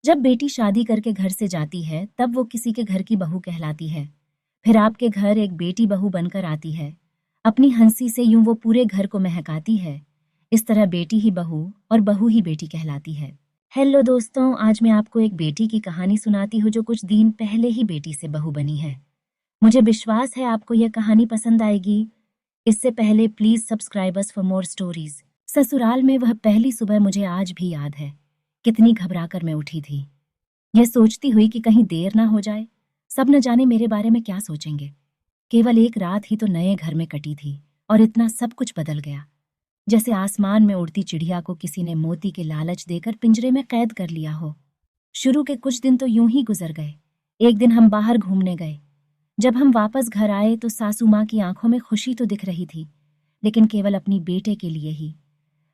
जब बेटी शादी करके घर से जाती है तब वो किसी के घर की बहू कहलाती है। फिर आपके घर एक बेटी बहू बनकर आती है। अपनी हंसी से यूं वो पूरे घर को महकाती है। इस तरह बेटी ही बहू और बहू ही बेटी कहलाती है। हेलो दोस्तों, आज मैं आपको एक बेटी की कहानी सुनाती हूँ जो कुछ दिन पहले ही बेटी से बहू बनी है। मुझे विश्वास है आपको यह कहानी पसंद आएगी। इससे पहले please subscribe us for more stories. ससुराल में वह पहली सुबह मुझे आज भी याद है। कितनी घबराकर मैं उठी थी, यह सोचती हुई कि कहीं देर ना हो जाए। सब न जाने मेरे बारे में क्या सोचेंगे। केवल एक रात ही तो नए घर में कटी थी और इतना सब कुछ बदल गया। जैसे आसमान में उड़ती चिड़िया को किसी ने मोती के लालच देकर पिंजरे में कैद कर लिया हो। शुरू के कुछ दिन तो यूं ही गुजर गए। एक दिन हम बाहर घूमने गए। जब हम वापस घर आए तो सासू माँ की आंखों में खुशी तो दिख रही थी, लेकिन केवल अपनी बेटे के लिए ही।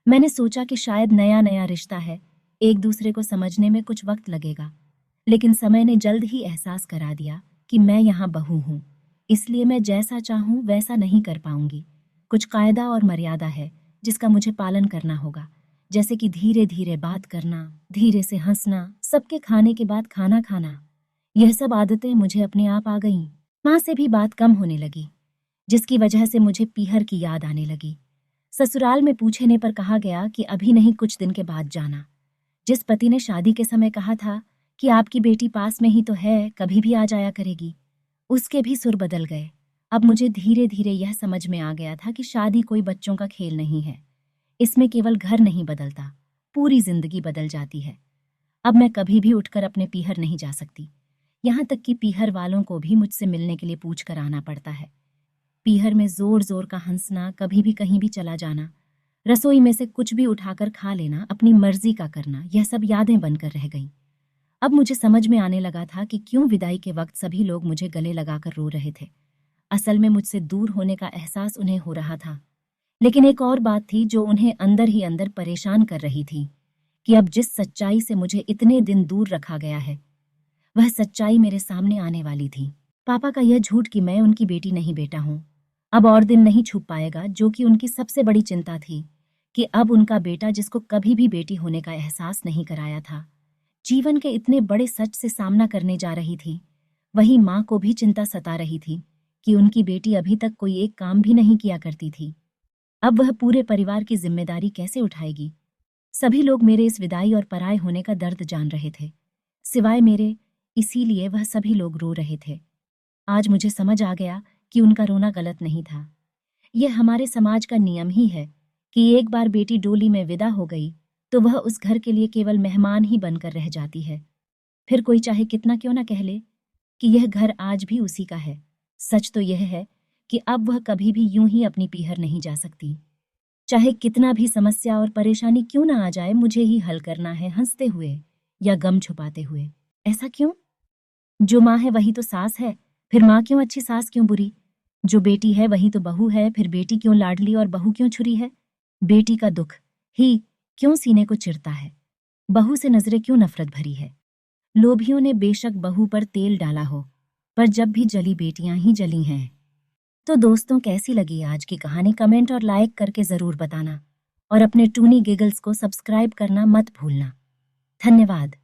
मैंने सोचा कि शायद नया नया रिश्ता है, एक दूसरे को समझने में कुछ वक्त लगेगा। लेकिन समय ने जल्द ही एहसास करा दिया कि मैं यहाँ बहू हूँ, इसलिए मैं जैसा चाहूँ वैसा नहीं कर पाऊंगी। कुछ कायदा और मर्यादा है जिसका मुझे पालन करना होगा, जैसे कि धीरे धीरे बात करना, धीरे से हंसना, सबके खाने के बाद खाना खाना। यह सब आदतें मुझे अपने आप आ गईं। माँ से भी बात कम होने लगी, जिसकी वजह से मुझे पीहर की याद आने लगी। ससुराल में पूछने पर कहा गया कि अभी नहीं, कुछ दिन के बाद जाना। जिस पति ने शादी के समय कहा था कि आपकी बेटी पास में ही तो है, कभी भी आ जाया करेगी, उसके भी सुर बदल गए। अब मुझे धीरे धीरे यह समझ में आ गया था कि शादी कोई बच्चों का खेल नहीं है। इसमें केवल घर नहीं बदलता, पूरी जिंदगी बदल जाती है। अब मैं कभी भी उठकर अपने पीहर नहीं जा सकती। यहाँ तक कि पीहर वालों को भी मुझसे मिलने के लिए पूछ कर आना पड़ता है। पीहर में जोर जोर का हंसना, कभी भी कहीं भी चला जाना, रसोई में से कुछ भी उठाकर खा लेना, अपनी मर्जी का करना, यह सब यादें बनकर रह गईं। अब मुझे समझ में आने लगा था कि क्यों विदाई के वक्त सभी लोग मुझे गले लगाकर रो रहे थे। असल में मुझसे दूर होने का एहसास उन्हें हो रहा था। लेकिन एक और बात थी जो उन्हें अंदर ही अंदर परेशान कर रही थी, कि अब जिस सच्चाई से मुझे इतने दिन दूर रखा गया है, वह सच्चाई मेरे सामने आने वाली थी। पापा का यह झूठ कि मैं उनकी बेटी नहीं, बेटा हूं, अब और दिन नहीं छुप पाएगा, जो कि उनकी सबसे बड़ी चिंता थी, कि अब उनका बेटा, जिसको कभी भी बेटी होने का एहसास नहीं कराया था, जीवन के इतने बड़े सच से सामना करने जा रही थी। वही माँ को भी चिंता सता रही थी कि उनकी बेटी अभी तक कोई एक काम भी नहीं किया करती थी। अब वह पूरे परिवार की जिम्मेदारी कैसे उठाएगी। सभी लोग मेरे इस विदाई और पराये होने का दर्द जान रहे थे, सिवाय मेरे, इसीलिए वह सभी लोग रो रहे थे। आज मुझे समझ आ गया कि उनका रोना गलत नहीं था। यह हमारे समाज का नियम ही है कि एक बार बेटी डोली में विदा हो गई तो वह उस घर के लिए केवल मेहमान ही बनकर रह जाती है। फिर कोई चाहे कितना क्यों ना कह ले कि यह घर आज भी उसी का है, सच तो यह है कि अब वह कभी भी यूं ही अपनी पीहर नहीं जा सकती। चाहे कितना भी समस्या और परेशानी क्यों ना आ जाए, मुझे ही हल करना है, हंसते हुए या गम छुपाते हुए। ऐसा क्यों? जो माँ है वही तो सास है, फिर माँ क्यों अच्छी, सास क्यों बुरी? जो बेटी है वही तो बहू है, फिर बेटी क्यों लाडली और बहू क्यों छुरी है? बेटी का दुख ही क्यों सीने को चिरता है? बहू से नजरें क्यों नफरत भरी है? लोभियों ने बेशक बहू पर तेल डाला हो, पर जब भी जली बेटियां ही जली हैं। तो दोस्तों, कैसी लगी आज की कहानी? कमेंट और लाइक करके जरूर बताना, और अपने टूनी गिगल्स को सब्सक्राइब करना मत भूलना। धन्यवाद।